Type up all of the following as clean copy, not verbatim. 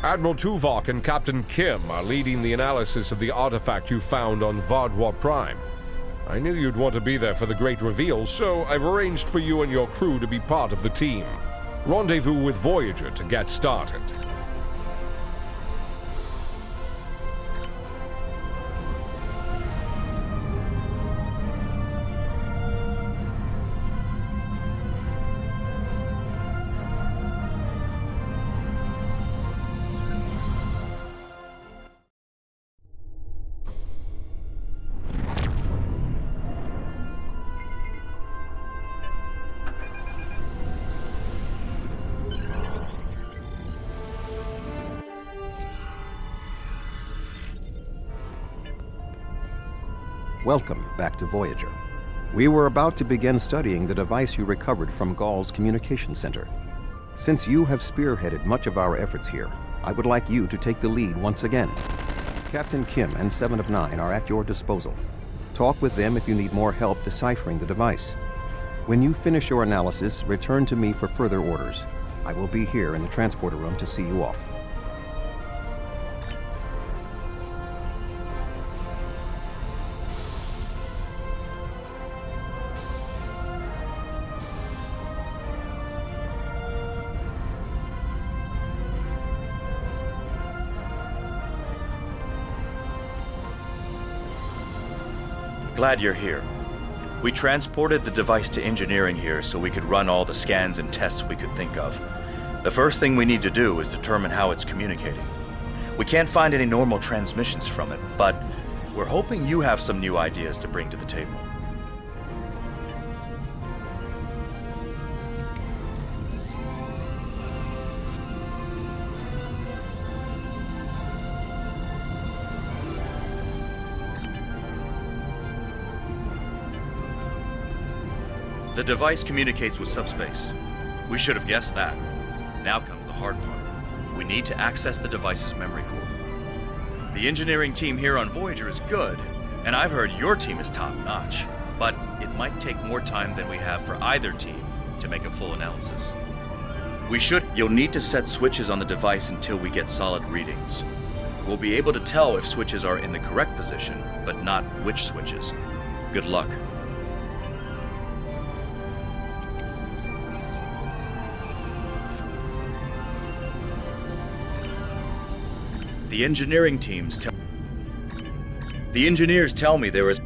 Admiral Tuvok and Captain Kim are leading the analysis of the artifact you found on Vardwa Prime. I knew you'd want to be there for the great reveal, so I've arranged for you and your crew to be part of the team. Rendezvous with Voyager to get started. Welcome back to Voyager. We were about to begin studying the device you recovered from Gall's communication center. Since you have spearheaded much of our efforts here, I would like you to take the lead once again. Captain Kim and 7 of 9 are at your disposal. Talk with them if you need more help deciphering the device. When you finish your analysis, return to me for further orders. I will be here in the transporter room to see you off. Glad you're here. We transported the device to engineering here so we could run all the scans and tests we could think of. The first thing we need to do is determine how it's communicating. We can't find any normal transmissions from it, but we're hoping you have some new ideas to bring to the table. The device communicates with subspace. We should have guessed that. Now comes the hard part. We need to access the device's memory core. The engineering team here on Voyager is good, and I've heard your team is top-notch, but it might take more time than we have for either team to make a full analysis. You'll need to set switches on the device until we get solid readings. We'll be able to tell if switches are in the correct position, but not which switches. Good luck. The engineers tell me there is...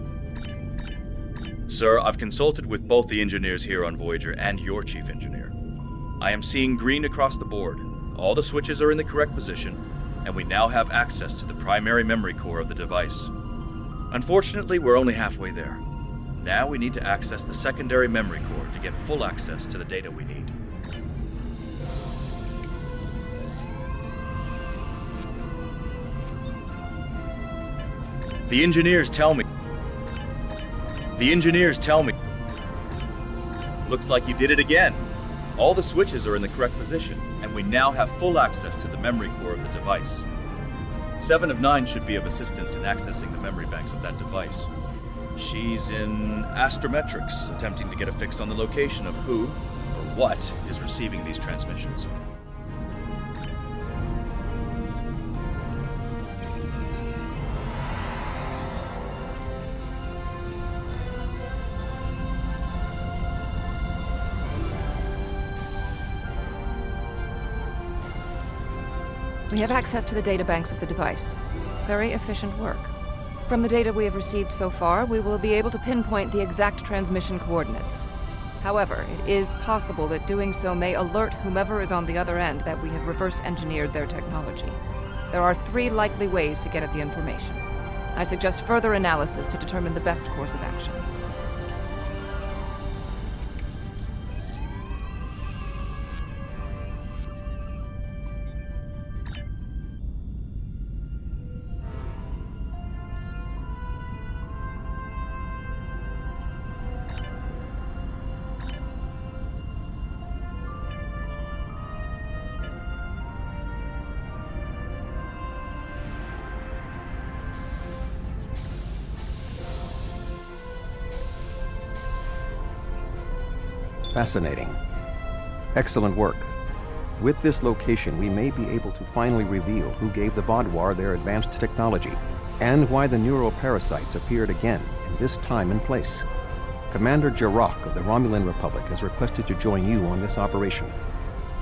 Sir, I've consulted with both the engineers here on Voyager and your chief engineer. I am seeing green across the board. All the switches are in the correct position, and we now have access to the primary memory core of the device. Unfortunately, we're only halfway there. Now we need to access the secondary memory core to get full access to the data we need. The engineers tell me. Looks like you did it again. All the switches are in the correct position, and we now have full access to the memory core of the device. 7 of 9 should be of assistance in accessing the memory banks of that device. She's in astrometrics, attempting to get a fix on the location of who, or what, is receiving these transmissions. We have access to the databanks of the device. Very efficient work. From the data we have received so far, we will be able to pinpoint the exact transmission coordinates. However, it is possible that doing so may alert whomever is on the other end that we have reverse-engineered their technology. There are 3 likely ways to get at the information. I suggest further analysis to determine the best course of action. Fascinating. Excellent work. With this location, we may be able to finally reveal who gave the Vaadwaur their advanced technology, and why the neuroparasites appeared again in this time and place. Commander Jarrock of the Romulan Republic has requested to join you on this operation.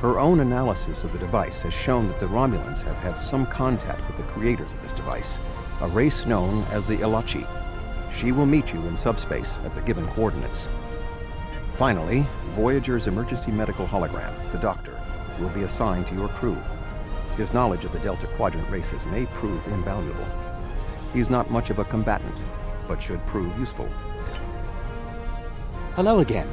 Her own analysis of the device has shown that the Romulans have had some contact with the creators of this device, a race known as the Elachi. She will meet you in subspace at the given coordinates. Finally, Voyager's emergency medical hologram, the Doctor, will be assigned to your crew. His knowledge of the Delta Quadrant races may prove invaluable. He's not much of a combatant, but should prove useful. Hello again.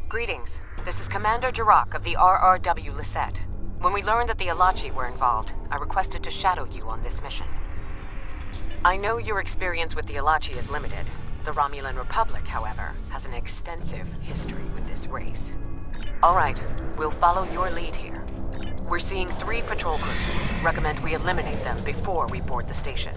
Greetings. This is Commander Jarrock of the RRW Lisette. When we learned that the Elachi were involved, I requested to shadow you on this mission. I know your experience with the Elachi is limited. The Romulan Republic, however, has an extensive history with this race. Alright, we'll follow your lead here. We're seeing 3 patrol groups. Recommend we eliminate them before we board the station.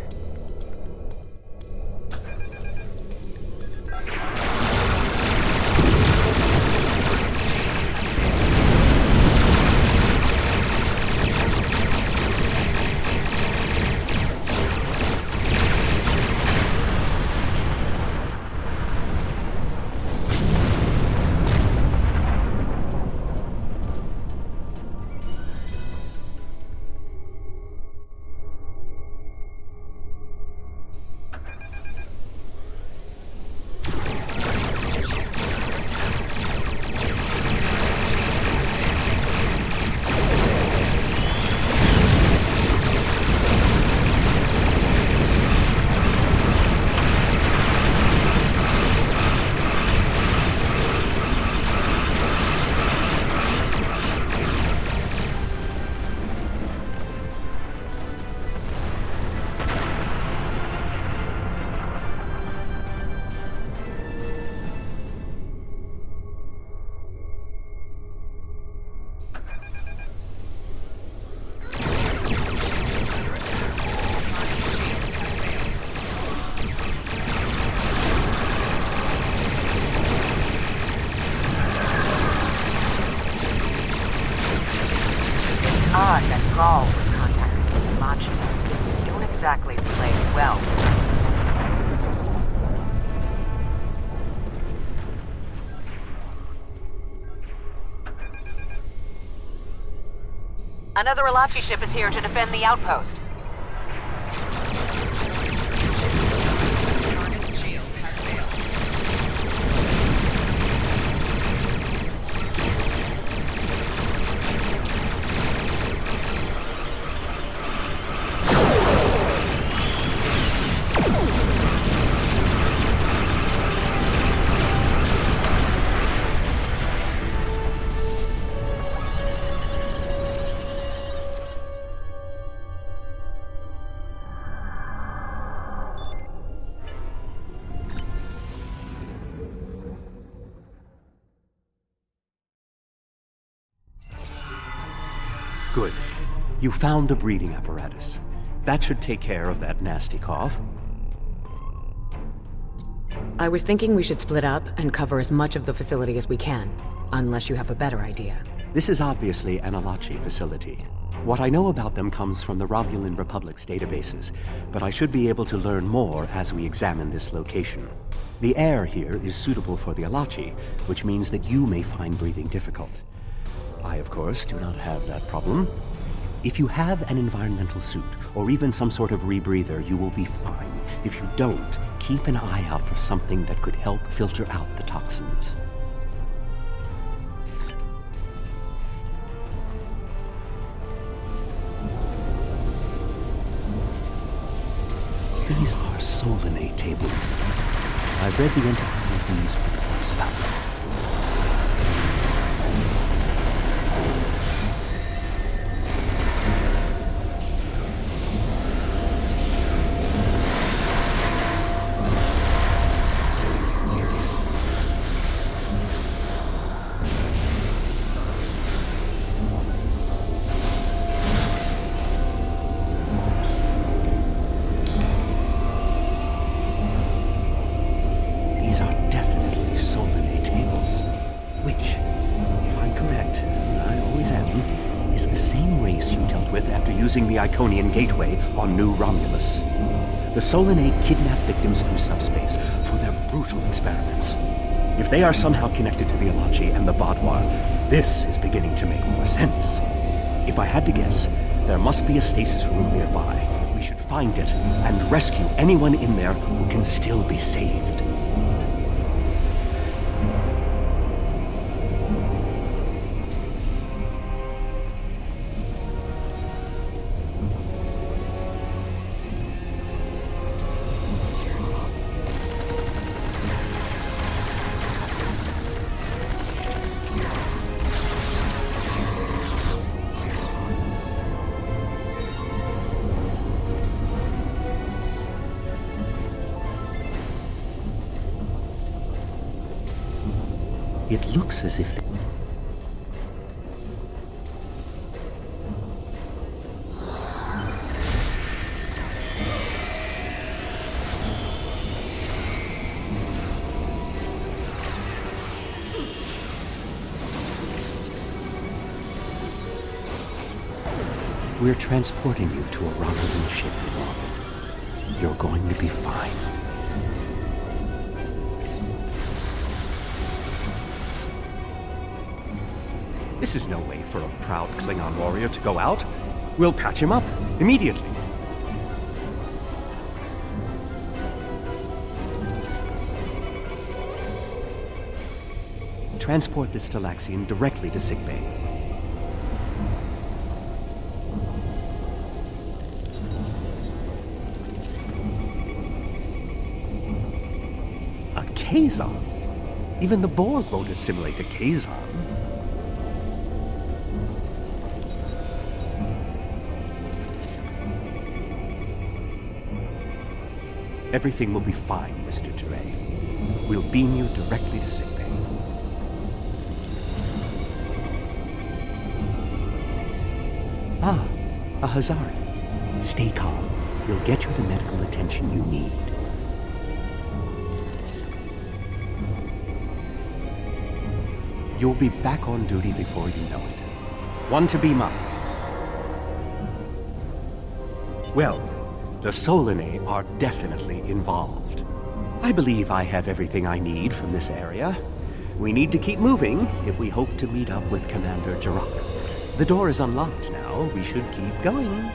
Odd that Gaul was contacted with the Elachi. They don't exactly play well with others. Another Elachi ship is here to defend the outpost. Good. You found a breathing apparatus. That should take care of that nasty cough. I was thinking we should split up and cover as much of the facility as we can, unless you have a better idea. This is obviously an Elachi facility. What I know about them comes from the Romulan Republic's databases, but I should be able to learn more as we examine this location. The air here is suitable for the Elachi, which means that you may find breathing difficult. I, of course, do not have that problem. If you have an environmental suit, or even some sort of rebreather, you will be fine. If you don't, keep an eye out for something that could help filter out the toxins. These are solanate tables. I've read the Enterprise's reports about them. Using the Iconian Gateway on New Romulus. The Solanae kidnap victims through subspace for their brutal experiments. If they are somehow connected to the Elachi and the Vaadwaur, this is beginning to make more sense. If I had to guess, there must be a stasis room nearby. We should find it and rescue anyone in there who can still be saved. It looks as if... We're transporting you to a Romulan ship in orbit. You're going to be fine. This is no way for a proud Klingon warrior to go out. We'll patch him up immediately. Transport this Stalaxian directly to sickbay. A Kazon? Even the Borg won't assimilate a Kazon. Everything will be fine, Mr. Teray. We'll beam you directly to sickbay. Ah, a Hazari. Stay calm. We'll get you the medical attention you need. You'll be back on duty before you know it. One to beam up. Well, the Solanae are definitely involved. I believe I have everything I need from this area. We need to keep moving if we hope to meet up with Commander Jarrock. The door is unlocked now. We should keep going.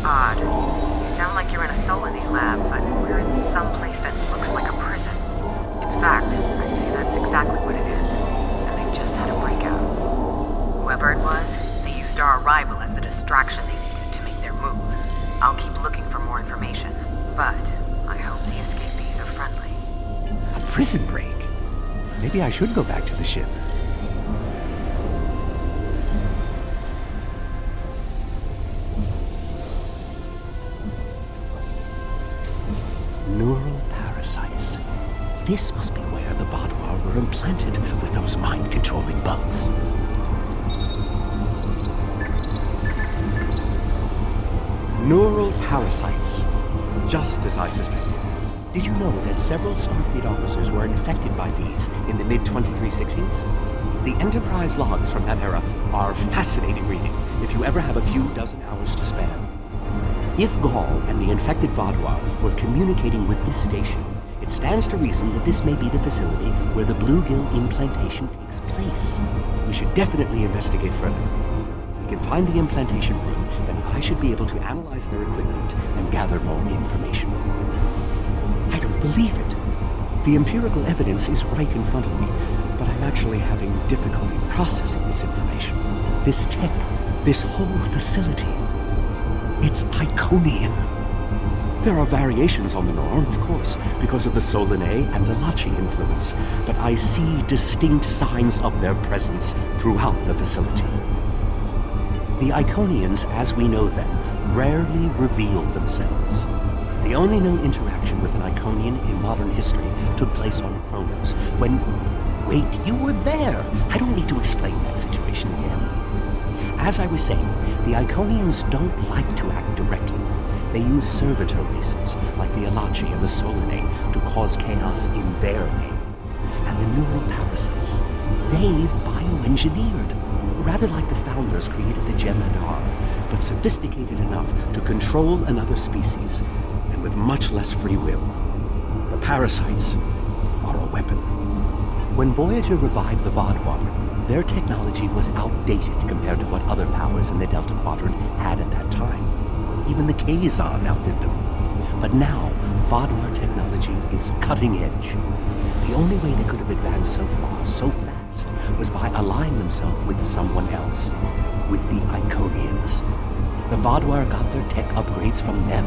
Odd. You sound like you're in a Solanae lab, but we're in some place that looks like a prison. In fact, I'd say that's exactly what it is. And they've just had a breakout. Whoever it was, they used our arrival as the distraction they needed to make their move. I'll keep looking for more information, but I hope the escapees are friendly. A prison break? Maybe I should go back to the ship. Neural parasites. This must be where the Vaadwaur were implanted with those mind-controlling bugs. Neural parasites. Just as I suspected. Did you know that several Starfleet officers were infected by these in the mid-2360s? The Enterprise logs from that era are fascinating reading if you ever have a few dozen hours to spare. If Gaul and the infected Vaudois were communicating with this station, it stands to reason that this may be the facility where the bluegill implantation takes place. We should definitely investigate further. If we can find the implantation room, then I should be able to analyze their equipment and gather more information. I don't believe it. The empirical evidence is right in front of me, but I'm actually having difficulty processing this information. This tech, this whole facility, it's Iconian. There are variations on the norm, of course, because of the Solanae and Elachi influence, but I see distinct signs of their presence throughout the facility. The Iconians, as we know them, rarely reveal themselves. The only known interaction with an Iconian in modern history took place on Kronos, when... Wait, you were there! I don't need to explain that situation again. As I was saying, the Iconians don't like to act directly. They use servitor races, like the Elachi and the Solanae, to cause chaos in their name. And the neural parasites, they've bioengineered. Rather like the founders created the Gemidar, but sophisticated enough to control another species, and with much less free will. The parasites are a weapon. When Voyager revived the Vaudois, their technology was outdated compared to what other powers in the Delta Quadrant had at that time. Even the Kazon outdid them. But now, Vaudois technology is cutting edge. The only way they could have advanced so far, so fast, was by allying themselves with someone else, with the Iconians. The Vaudois got their tech upgrades from them,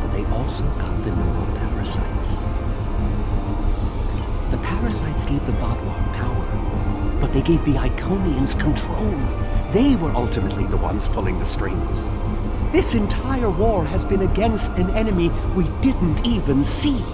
but they also got the neural parasites. The parasites gave the Vaudois power, but they gave the Iconians control. They were ultimately the ones pulling the strings. This entire war has been against an enemy we didn't even see.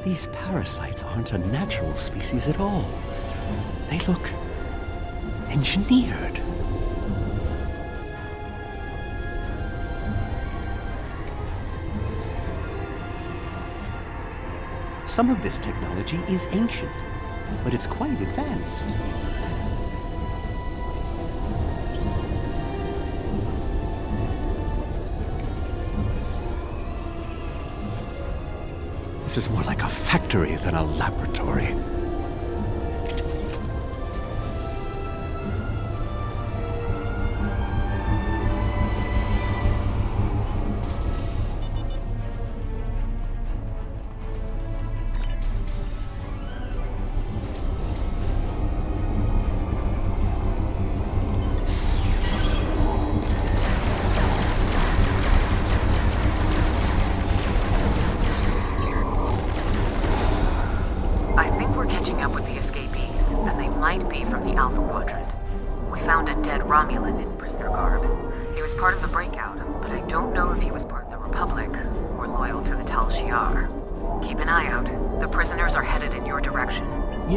These parasites aren't a natural species at all. They look engineered. Some of this technology is ancient, but it's quite advanced. This is more like a factory than a laboratory.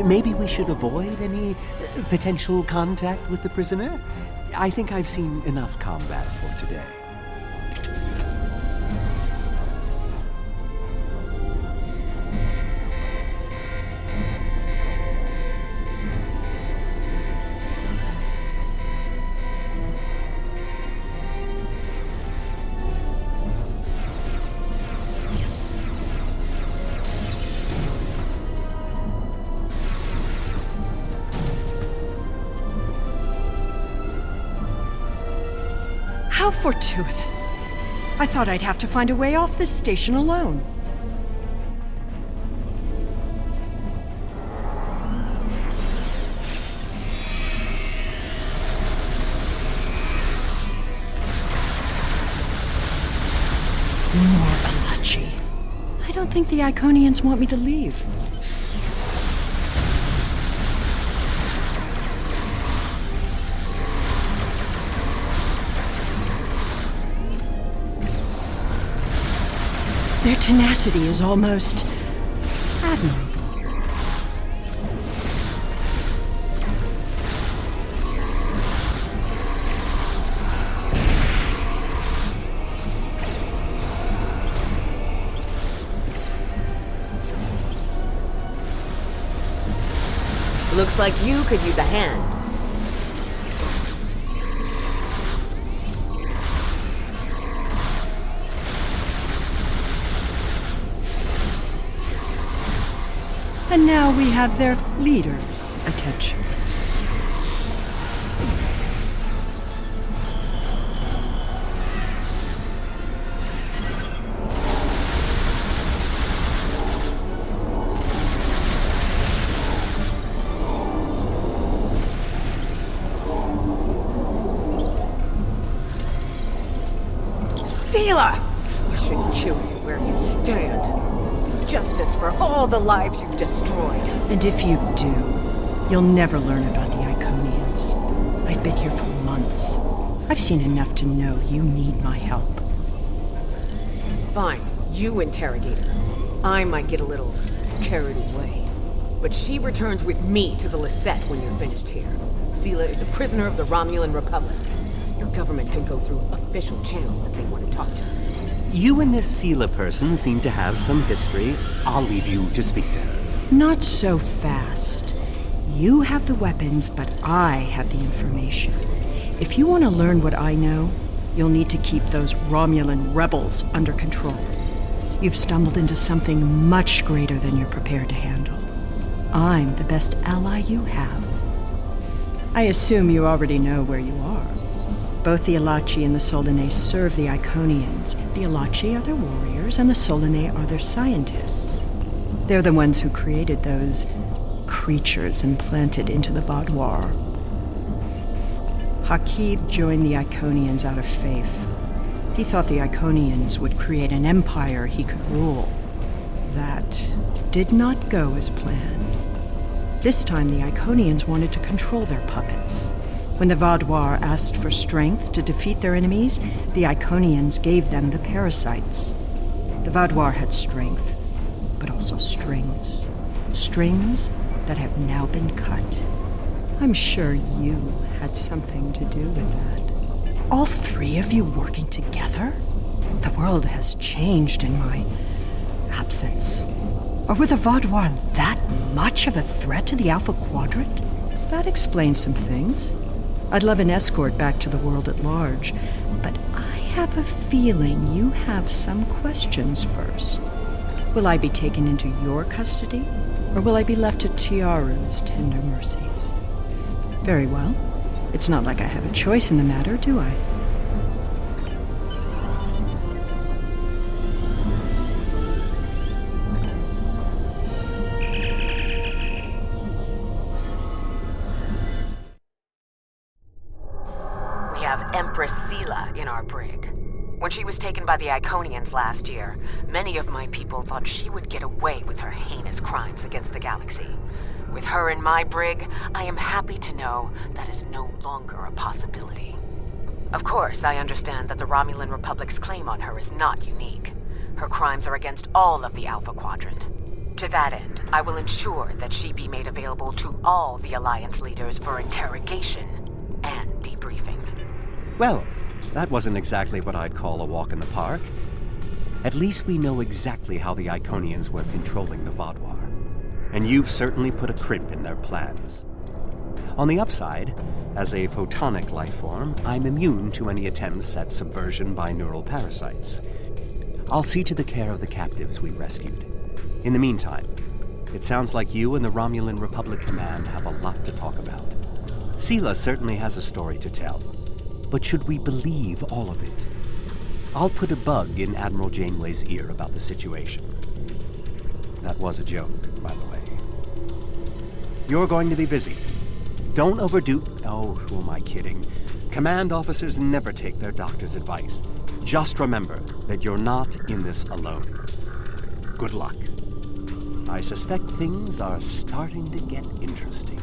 Maybe we should avoid any potential contact with the prisoner? I think I've seen enough combat for today. How fortuitous. I thought I'd have to find a way off this station alone. More Elachi. I don't think the Iconians want me to leave. Their tenacity is almost admirable. Looks like you could use a hand. And now we have their leader's attention. Sela! I shouldn't kill you where you stand. Justice for all the lives you've destroyed. And if you do, you'll never learn about the Iconians. I've been here for months. I've seen enough to know you need my help. Fine, you interrogate her. I might get a little carried away. But she returns with me to the Lisette when you're finished here. Sela is a prisoner of the Romulan Republic. Your government can go through official channels if they want to talk to her. You and this Sela person seem to have some history. I'll leave you to speak to her. Not so fast. You have the weapons, but I have the information. If you want to learn what I know, you'll need to keep those Romulan rebels under control. You've stumbled into something much greater than you're prepared to handle. I'm the best ally you have. I assume you already know where you are. Both the Elachi and the Solanae serve the Iconians. The Elachi are their warriors, and the Solanae are their scientists. They're the ones who created those creatures implanted into the Vaadwaur. Hakiv joined the Iconians out of faith. He thought the Iconians would create an empire he could rule. That did not go as planned. This time the Iconians wanted to control their puppets. When the Vaadwaur asked for strength to defeat their enemies, the Iconians gave them the Parasites. The Vaadwaur had strength, but also strings. Strings that have now been cut. I'm sure you had something to do with that. All three of you working together? The world has changed in my absence. Or were the Vaadwaur that much of a threat to the Alpha Quadrant? That explains some things. I'd love an escort back to the world at large, but I have a feeling you have some questions first. Will I be taken into your custody, or will I be left to Chiaru's tender mercies? Very well. It's not like I have a choice in the matter, do I? Empress Sela in our brig. When she was taken by the Iconians last year, many of my people thought she would get away with her heinous crimes against the galaxy. With her in my brig, I am happy to know that is no longer a possibility. Of course, I understand that the Romulan Republic's claim on her is not unique. Her crimes are against all of the Alpha Quadrant. To that end, I will ensure that she be made available to all the Alliance leaders for interrogation and debriefing. Well, that wasn't exactly what I'd call a walk in the park. At least we know exactly how the Iconians were controlling the Vaadwaur. And you've certainly put a crimp in their plans. On the upside, as a photonic life form, I'm immune to any attempts at subversion by neural parasites. I'll see to the care of the captives we rescued. In the meantime, it sounds like you and the Romulan Republic Command have a lot to talk about. Sela certainly has a story to tell. But should we believe all of it? I'll put a bug in Admiral Janeway's ear about the situation. That was a joke, by the way. You're going to be busy. Don't overdo... Oh, who am I kidding? Command officers never take their doctor's advice. Just remember that you're not in this alone. Good luck. I suspect things are starting to get interesting.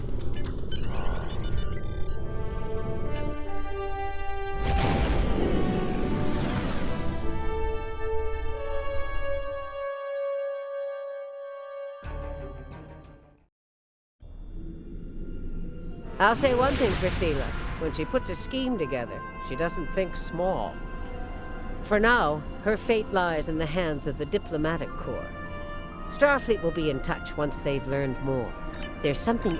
I'll say one thing for Sela. When she puts a scheme together, she doesn't think small. For now, her fate lies in the hands of the diplomatic corps. Starfleet will be in touch once they've learned more. There's something...